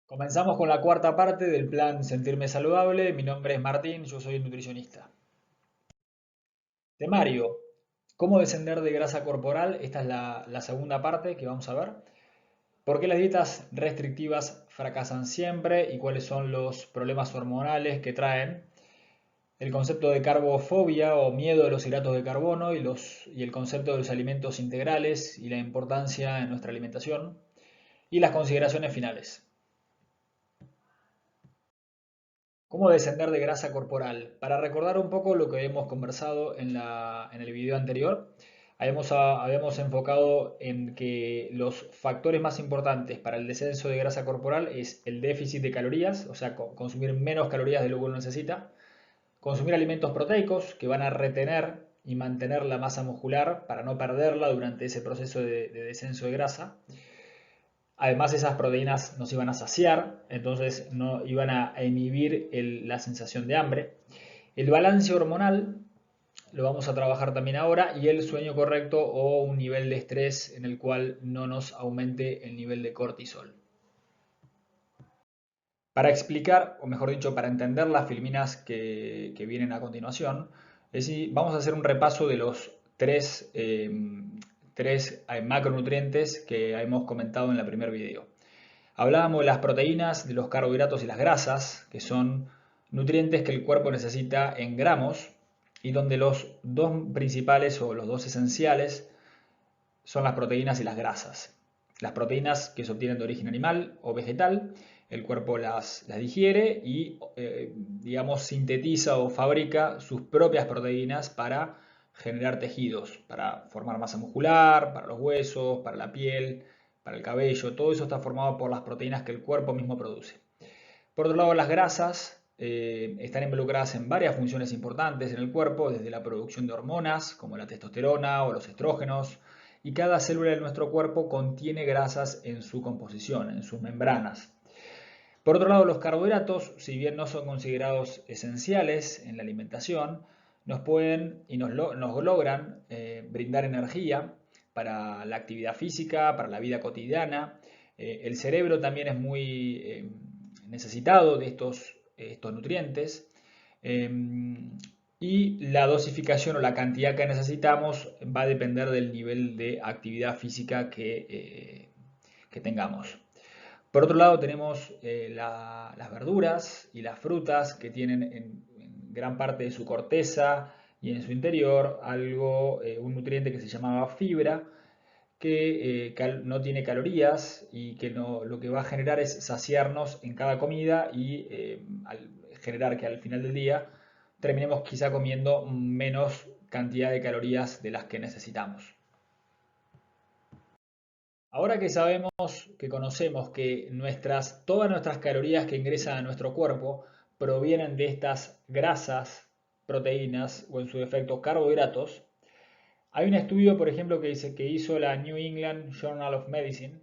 Comenzamos con la cuarta parte del plan Sentirme Saludable. Mi nombre es Martín, yo soy nutricionista. Temario, ¿cómo descender de grasa corporal? Esta es la segunda parte que vamos a ver. ¿Por qué las dietas restrictivas fracasan siempre y cuáles son los problemas hormonales que traen? El concepto de carbofobia o miedo a los hidratos de carbono y el concepto de los alimentos integrales y la importancia en nuestra alimentación. Y las consideraciones finales. ¿Cómo descender de grasa corporal? Para recordar un poco lo que hemos conversado en el video anterior, habíamos enfocado en que los factores más importantes para el descenso de grasa corporal es el déficit de calorías, o sea, consumir menos calorías de lo que uno necesita, consumir alimentos proteicos que van a retener y mantener la masa muscular para no perderla durante ese proceso de descenso de grasa. Además, esas proteínas nos iban a saciar, entonces no iban a inhibir la sensación de hambre. El balance hormonal lo vamos a trabajar también ahora y el sueño correcto o un nivel de estrés en el cual no nos aumente el nivel de cortisol. Para explicar, o mejor dicho, para entender las filminas que vienen a continuación, vamos a hacer un repaso de los tres macronutrientes que hemos comentado en el primer video. Hablábamos de las proteínas, de los carbohidratos y las grasas, que son nutrientes que el cuerpo necesita en gramos y donde los dos principales o los dos esenciales son las proteínas y las grasas. Las proteínas que se obtienen de origen animal o vegetal, el cuerpo las digiere y, digamos, sintetiza o fabrica sus propias proteínas para generar tejidos, para formar masa muscular, para los huesos, para la piel, para el cabello. Todo eso está formado por las proteínas que el cuerpo mismo produce. Por otro lado, las grasas están involucradas en varias funciones importantes en el cuerpo, desde la producción de hormonas como la testosterona o los estrógenos, y cada célula de nuestro cuerpo contiene grasas en su composición, en sus membranas. Por otro lado, los carbohidratos, si bien no son considerados esenciales en la alimentación, nos pueden y nos logran brindar energía para la actividad física, para la vida cotidiana. El cerebro también es muy necesitado de estos nutrientes. Y la dosificación o la cantidad que necesitamos va a depender del nivel de actividad física que tengamos. Por otro lado tenemos las verduras y las frutas que tienen en gran parte de su corteza y en su interior un nutriente que se llamaba fibra, que no tiene calorías y que lo que va a generar es saciarnos en cada comida y al generar que al final del día terminemos quizá comiendo menos cantidad de calorías de las que necesitamos. Ahora que sabemos, que conocemos que todas nuestras calorías que ingresan a nuestro cuerpo provienen de estas grasas, proteínas o en su defecto carbohidratos, hay un estudio, por ejemplo, que hizo la New England Journal of Medicine,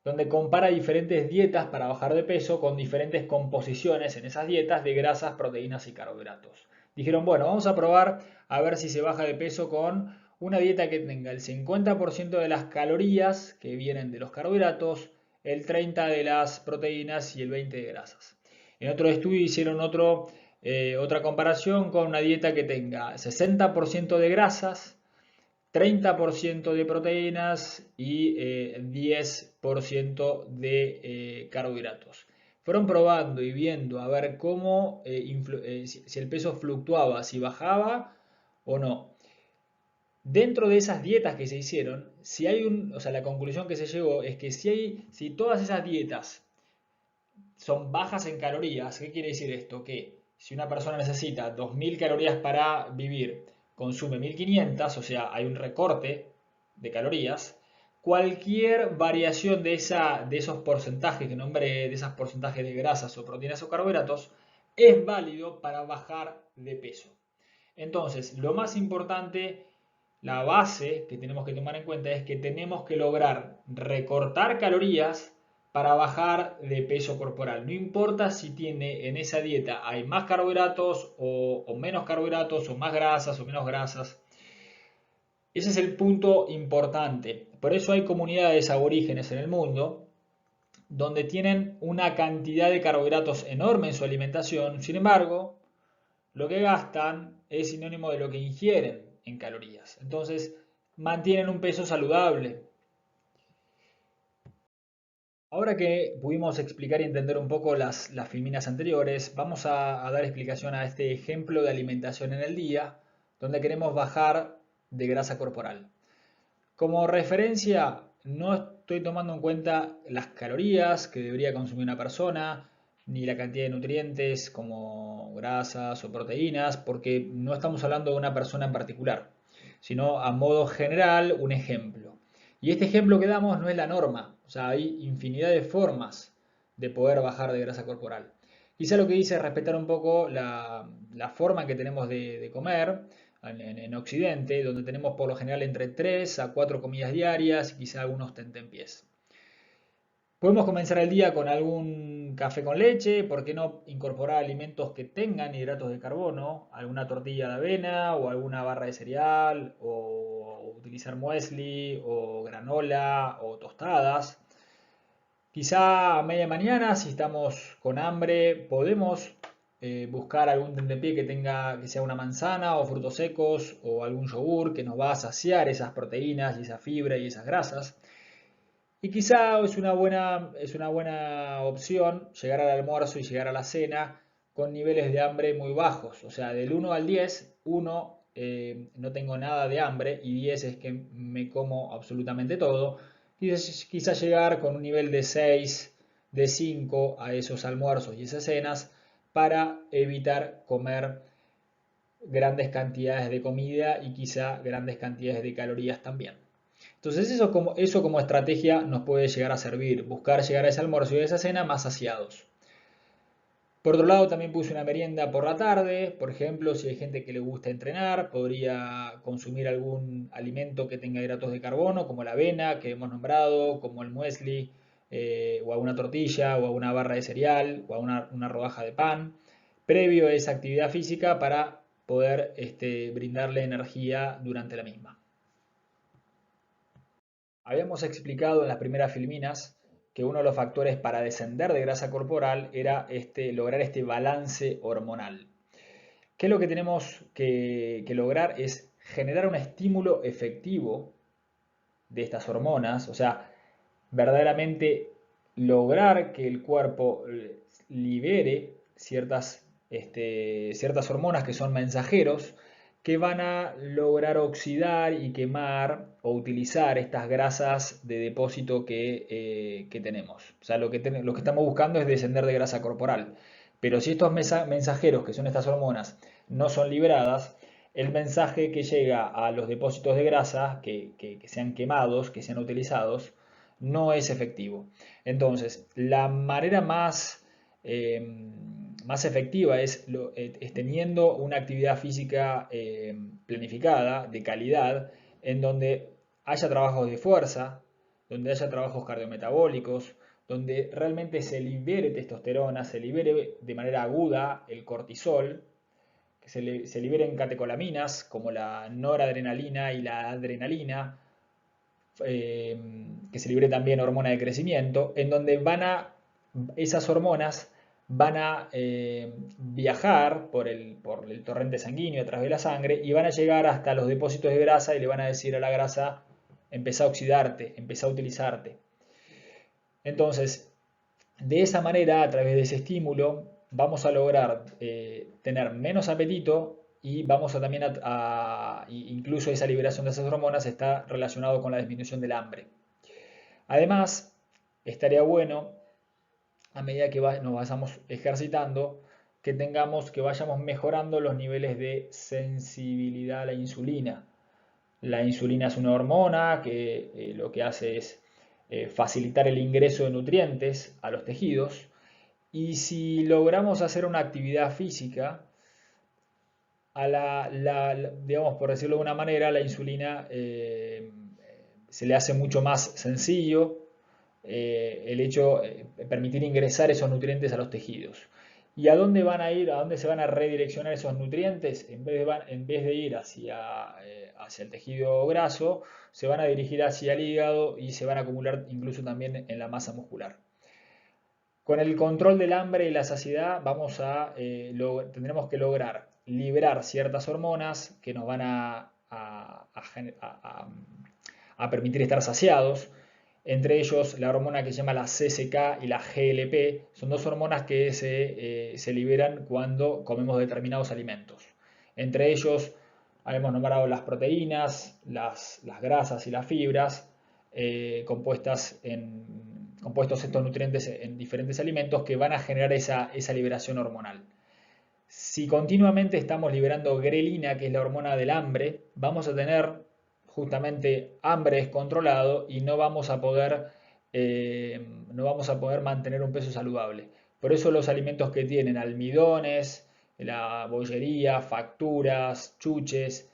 donde compara diferentes dietas para bajar de peso con diferentes composiciones en esas dietas de grasas, proteínas y carbohidratos. Dijeron, bueno, vamos a probar a ver si se baja de peso con una dieta que tenga el 50% de las calorías que vienen de los carbohidratos, el 30% de las proteínas y el 20% de grasas. En otro estudio hicieron otra comparación con una dieta que tenga 60% de grasas, 30% de proteínas y 10% de carbohidratos. Fueron probando y viendo a ver cómo, si el peso fluctuaba, si bajaba o no. Dentro de esas dietas que se hicieron, o sea, la conclusión que se llegó es que si todas esas dietas son bajas en calorías, ¿qué quiere decir esto? Que si una persona necesita 2000 calorías para vivir, consume 1500, o sea, hay un recorte de calorías, cualquier variación de esos porcentajes que nombré, de esos porcentajes de grasas o proteínas o carbohidratos, es válido para bajar de peso. Entonces, lo más importante, la base que tenemos que tomar en cuenta es que tenemos que lograr recortar calorías para bajar de peso corporal. No importa si tiene en esa dieta hay más carbohidratos o menos carbohidratos o más grasas o menos grasas. Ese es el punto importante. Por eso hay comunidades aborígenes en el mundo donde tienen una cantidad de carbohidratos enorme en su alimentación. Sin embargo, lo que gastan es sinónimo de lo que ingieren en calorías. Entonces, mantienen un peso saludable. Ahora que pudimos explicar y entender un poco las filminas anteriores, vamos a dar explicación a este ejemplo de alimentación en el día, donde queremos bajar de grasa corporal. Como referencia, no estoy tomando en cuenta las calorías que debería consumir una persona, ni la cantidad de nutrientes como grasas o proteínas, porque no estamos hablando de una persona en particular, sino a modo general un ejemplo. Y este ejemplo que damos no es la norma, o sea, hay infinidad de formas de poder bajar de grasa corporal. Quizá lo que dice es respetar un poco la forma que tenemos de comer en Occidente, donde tenemos por lo general entre 3 a 4 comidas diarias y quizá algunos tentempiés. Podemos comenzar el día con algún café con leche, ¿por qué no incorporar alimentos que tengan hidratos de carbono? Alguna tortilla de avena o alguna barra de cereal, o utilizar muesli o granola o tostadas. Quizá a media mañana, si estamos con hambre, podemos buscar algún tentempié que tenga, que sea una manzana o frutos secos o algún yogur que nos va a saciar esas proteínas y esa fibra y esas grasas. Y quizá es una buena opción llegar al almuerzo y llegar a la cena con niveles de hambre muy bajos. O sea, del 1 al 10, 1 no tengo nada de hambre y 10 es que me como absolutamente todo. Quizá llegar con un nivel de 6, de 5 a esos almuerzos y esas cenas para evitar comer grandes cantidades de comida y quizá grandes cantidades de calorías también. Entonces eso como estrategia nos puede llegar a servir, buscar llegar a ese almuerzo y a esa cena más saciados. Por otro lado, también puse una merienda por la tarde, por ejemplo, si hay gente que le gusta entrenar, podría consumir algún alimento que tenga hidratos de carbono, como la avena que hemos nombrado, como el muesli, o alguna tortilla, o alguna barra de cereal, o una rodaja de pan, previo a esa actividad física para poder brindarle energía durante la misma. Habíamos explicado en las primeras filminas que uno de los factores para descender de grasa corporal era lograr este balance hormonal. ¿Qué es lo que tenemos que lograr? Es generar un estímulo efectivo de estas hormonas, o sea, verdaderamente lograr que el cuerpo libere ciertas hormonas que son mensajeros que van a lograr oxidar y quemar o utilizar estas grasas de depósito que tenemos. O sea, lo que estamos buscando es descender de grasa corporal. Pero si estos mensajeros, que son estas hormonas, no son liberadas, el mensaje que llega a los depósitos de grasa que sean quemados, que sean utilizados, no es efectivo. Entonces, la manera más efectiva es teniendo una actividad física planificada, de calidad, en donde haya trabajos de fuerza, donde haya trabajos cardiometabólicos, donde realmente se libere testosterona, se libere de manera aguda el cortisol, que se liberen catecolaminas como la noradrenalina y la adrenalina, que se libere también hormona de crecimiento, en donde esas hormonas van a viajar por el torrente sanguíneo a través de la sangre y van a llegar hasta los depósitos de grasa y le van a decir a la grasa, empezá a oxidarte, empezá a utilizarte. Entonces, de esa manera, a través de ese estímulo, vamos a lograr tener menos apetito y vamos a también incluso esa liberación de esas hormonas está relacionado con la disminución del hambre. Además, estaría bueno, a medida que nos vayamos ejercitando, que vayamos mejorando los niveles de sensibilidad a la insulina. La insulina es una hormona que lo que hace es facilitar el ingreso de nutrientes a los tejidos. Y si logramos hacer una actividad física, digamos, por decirlo de una manera, la insulina se le hace mucho más sencillo el hecho de permitir ingresar esos nutrientes a los tejidos. ¿Y a dónde van a ir? ¿A dónde se van a redireccionar esos nutrientes? En vez de ir hacia el tejido graso, se van a dirigir hacia el hígado y se van a acumular incluso también en la masa muscular. Con el control del hambre y la saciedad tendremos que lograr liberar ciertas hormonas que nos van a permitir estar saciados. Entre ellos la hormona que se llama la CCK y la GLP, son dos hormonas que se liberan cuando comemos determinados alimentos. Entre ellos hemos nombrado las proteínas, las grasas y las fibras, compuestos estos nutrientes en diferentes alimentos que van a generar esa liberación hormonal. Si continuamente estamos liberando grelina, que es la hormona del hambre, vamos a tener justamente hambre descontrolado y no vamos a poder mantener un peso saludable. Por eso los alimentos que tienen almidones, la bollería, facturas, chuches,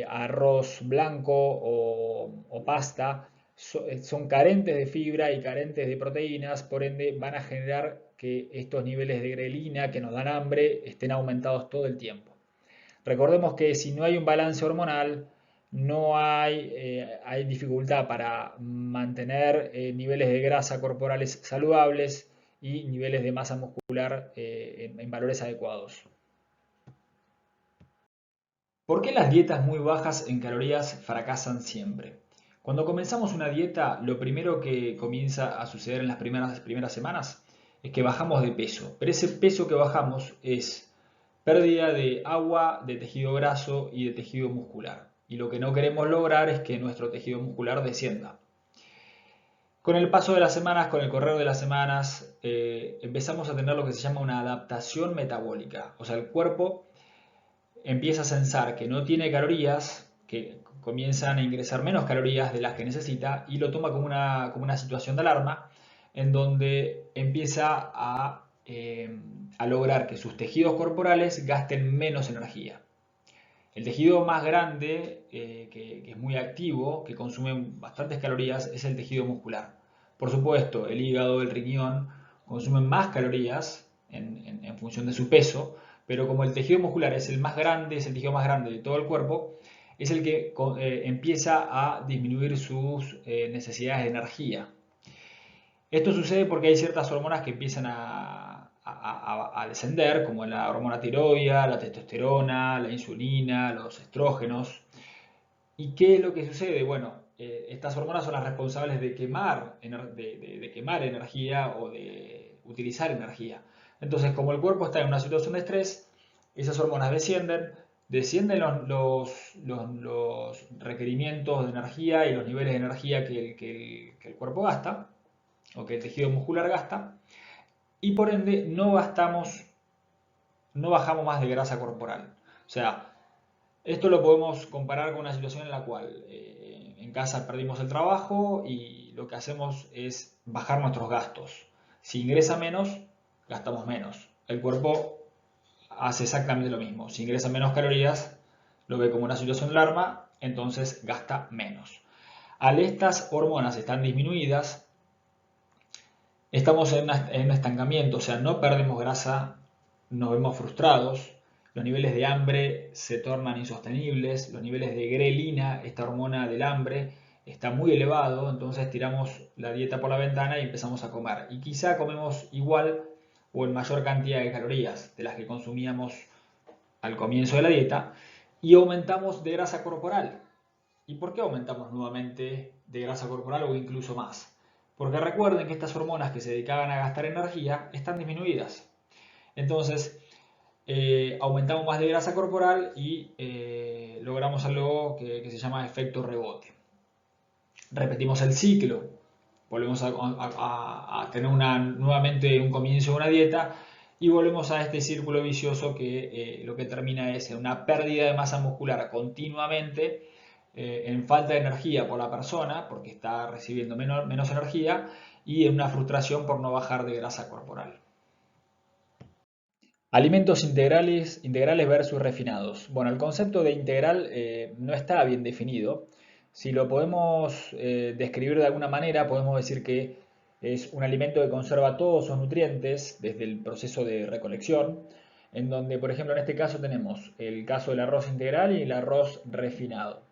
arroz blanco o pasta, son carentes de fibra y carentes de proteínas, por ende van a generar que estos niveles de grelina que nos dan hambre estén aumentados todo el tiempo. Recordemos que si no hay un balance hormonal, hay dificultad para mantener niveles de grasa corporales saludables y niveles de masa muscular en valores adecuados. ¿Por qué las dietas muy bajas en calorías fracasan siempre? Cuando comenzamos una dieta, lo primero que comienza a suceder en las primeras semanas es que bajamos de peso, pero ese peso que bajamos es pérdida de agua, de tejido graso y de tejido muscular. Y lo que no queremos lograr es que nuestro tejido muscular descienda. Con el paso de las semanas, con el correr de las semanas, empezamos a tener lo que se llama una adaptación metabólica. O sea, el cuerpo empieza a sensar que no tiene calorías, que comienzan a ingresar menos calorías de las que necesita y lo toma como una situación de alarma en donde empieza a lograr que sus tejidos corporales gasten menos energía. El tejido más grande, que es muy activo, que consume bastantes calorías, es el tejido muscular. Por supuesto, el hígado, el riñón consumen más calorías en función de su peso, pero como el tejido muscular es el más grande, es el tejido más grande de todo el cuerpo, es el que empieza a disminuir sus necesidades de energía. Esto sucede porque hay ciertas hormonas que empiezan a descender, como la hormona tiroidea, la testosterona, la insulina, los estrógenos. ¿Y qué es lo que sucede? Bueno, estas hormonas son las responsables de quemar energía o de utilizar energía. Entonces, como el cuerpo está en una situación de estrés, esas hormonas descienden los requerimientos de energía y los niveles de energía que el cuerpo gasta, o que el tejido muscular gasta, y por ende no bajamos más de grasa corporal. O sea, esto lo podemos comparar con una situación en la cual en casa perdimos el trabajo y lo que hacemos es bajar nuestros gastos. Si ingresa menos, gastamos menos. El cuerpo hace exactamente lo mismo. Si ingresa menos calorías, lo ve como una situación de alarma, entonces gasta menos. Al estas hormonas están disminuidas, estamos en un estancamiento, o sea, no perdemos grasa, nos vemos frustrados, los niveles de hambre se tornan insostenibles, los niveles de grelina, esta hormona del hambre, está muy elevado, entonces tiramos la dieta por la ventana y empezamos a comer. Y quizá comemos igual o en mayor cantidad de calorías de las que consumíamos al comienzo de la dieta y aumentamos de grasa corporal. ¿Y por qué aumentamos nuevamente de grasa corporal o incluso más? Porque recuerden que estas hormonas que se dedicaban a gastar energía están disminuidas. Entonces, aumentamos más de grasa corporal y logramos algo que se llama efecto rebote. Repetimos el ciclo, volvemos a tener nuevamente un comienzo de una dieta y volvemos a este círculo vicioso que lo que termina es en una pérdida de masa muscular continuamente, en falta de energía por la persona porque está recibiendo menos energía y en una frustración por no bajar de grasa corporal. Alimentos integrales versus refinados. Bueno, el concepto de integral no está bien definido. Si lo podemos describir de alguna manera, podemos decir que es un alimento que conserva todos sus nutrientes desde el proceso de recolección, en donde, por ejemplo, en este caso tenemos el caso del arroz integral y el arroz refinado.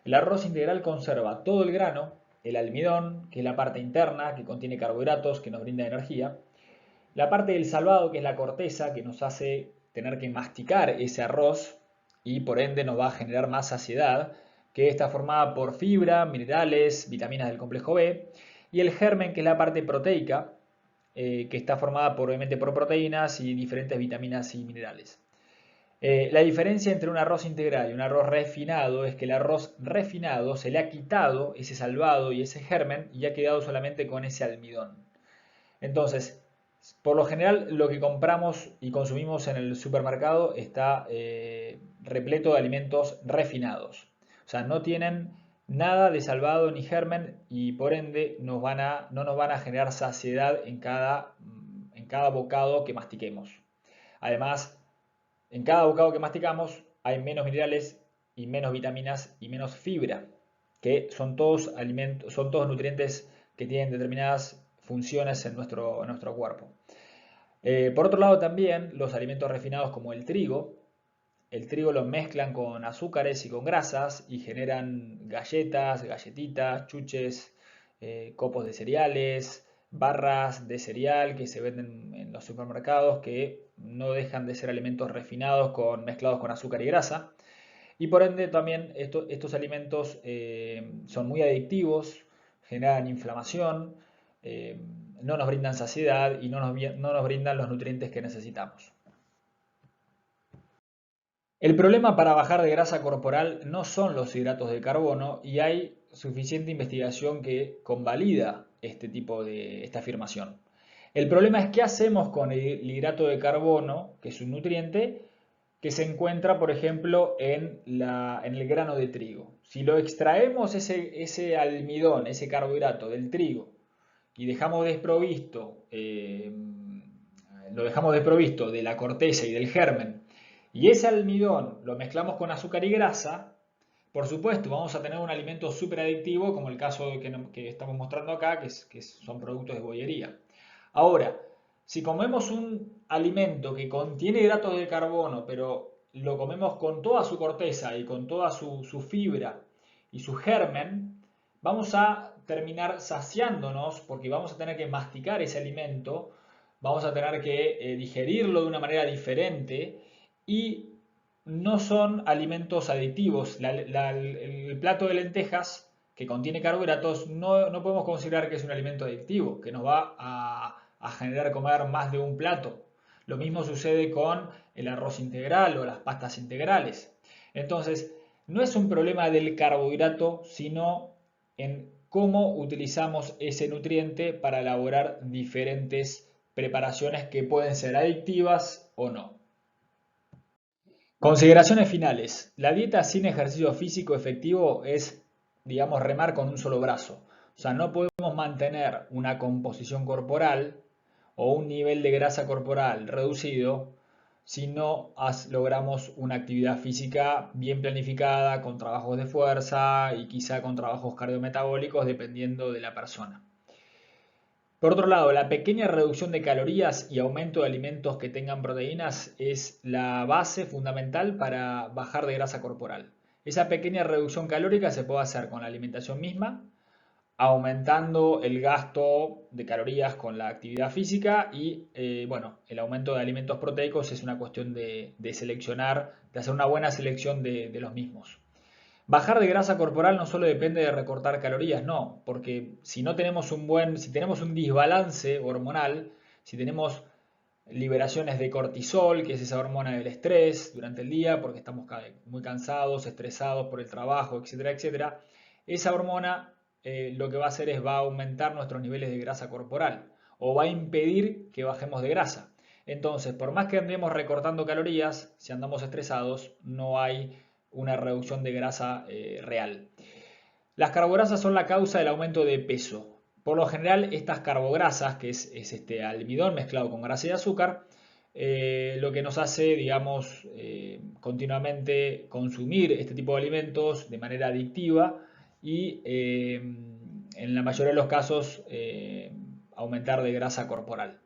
El arroz integral conserva todo el grano, el almidón, que es la parte interna, que contiene carbohidratos, que nos brinda energía. La parte del salvado, que es la corteza, que nos hace tener que masticar ese arroz y por ende nos va a generar más saciedad, que está formada por fibra, minerales, vitaminas del complejo B. Y el germen, que es la parte proteica, que está formada obviamente por proteínas y diferentes vitaminas y minerales. La diferencia entre un arroz integral y un arroz refinado es que el arroz refinado se le ha quitado ese salvado y ese germen y ha quedado solamente con ese almidón. Entonces, por lo general lo que compramos y consumimos en el supermercado está repleto de alimentos refinados. O sea, no tienen nada de salvado ni germen y por ende no nos van a generar saciedad en cada bocado que mastiquemos. Además, en cada bocado que masticamos hay menos minerales y menos vitaminas y menos fibra, que son todos alimentos, son todos nutrientes que tienen determinadas funciones en nuestro cuerpo. Por otro lado también los alimentos refinados como el trigo lo mezclan con azúcares y con grasas y generan galletas, galletitas, chuches, copos de cereales, barras de cereal que se venden en los supermercados que no dejan de ser alimentos refinados mezclados con azúcar y grasa. Y por ende también estos alimentos son muy adictivos, generan inflamación, eh, no nos brindan saciedad y no nos brindan los nutrientes que necesitamos. El problema para bajar de grasa corporal no son los hidratos de carbono y hay suficiente investigación que convalida esta afirmación. El problema es qué hacemos con el hidrato de carbono, que es un nutriente, que se encuentra, por ejemplo, en el grano de trigo. Si lo extraemos ese almidón, ese carbohidrato del trigo, y lo dejamos desprovisto de la corteza y del germen, y ese almidón lo mezclamos con azúcar y grasa, por supuesto vamos a tener un alimento súper adictivo, como el caso que estamos mostrando acá, que son productos de bollería. Ahora, si comemos un alimento que contiene hidratos de carbono, pero lo comemos con toda su corteza y con toda su fibra y su germen, vamos a terminar saciándonos porque vamos a tener que masticar ese alimento, vamos a tener que digerirlo de una manera diferente y no son alimentos adictivos. El plato de lentejas que contiene carbohidratos no podemos considerar que es un alimento adictivo, que nos va a generar comer más de un plato. Lo mismo sucede con el arroz integral o las pastas integrales. Entonces, no es un problema del carbohidrato, sino en cómo utilizamos ese nutriente para elaborar diferentes preparaciones que pueden ser adictivas o no. Consideraciones finales. La dieta sin ejercicio físico efectivo es, digamos, remar con un solo brazo. O sea, no podemos mantener una composición corporal o un nivel de grasa corporal reducido si no logramos una actividad física bien planificada, con trabajos de fuerza y quizá con trabajos cardiometabólicos, dependiendo de la persona. Por otro lado, la pequeña reducción de calorías y aumento de alimentos que tengan proteínas es la base fundamental para bajar de grasa corporal. Esa pequeña reducción calórica se puede hacer con la alimentación misma, aumentando el gasto de calorías con la actividad física y bueno, el aumento de alimentos proteicos es una cuestión de seleccionar, de hacer una buena selección de los mismos. Bajar de grasa corporal no solo depende de recortar calorías, no, porque si tenemos un desbalance hormonal, si tenemos liberaciones de cortisol, que es esa hormona del estrés durante el día, porque estamos muy cansados, estresados por el trabajo, etcétera, etcétera, esa hormona lo que va a hacer es va a aumentar nuestros niveles de grasa corporal o va a impedir que bajemos de grasa. Entonces, por más que andemos recortando calorías, si andamos estresados, no hay una reducción de grasa real. Las carbograsas son la causa del aumento de peso. Por lo general, estas carbograsas, que es este almidón mezclado con grasa y azúcar, lo que nos hace, digamos, continuamente consumir este tipo de alimentos de manera adictiva y en la mayoría de los casos aumentar de grasa corporal.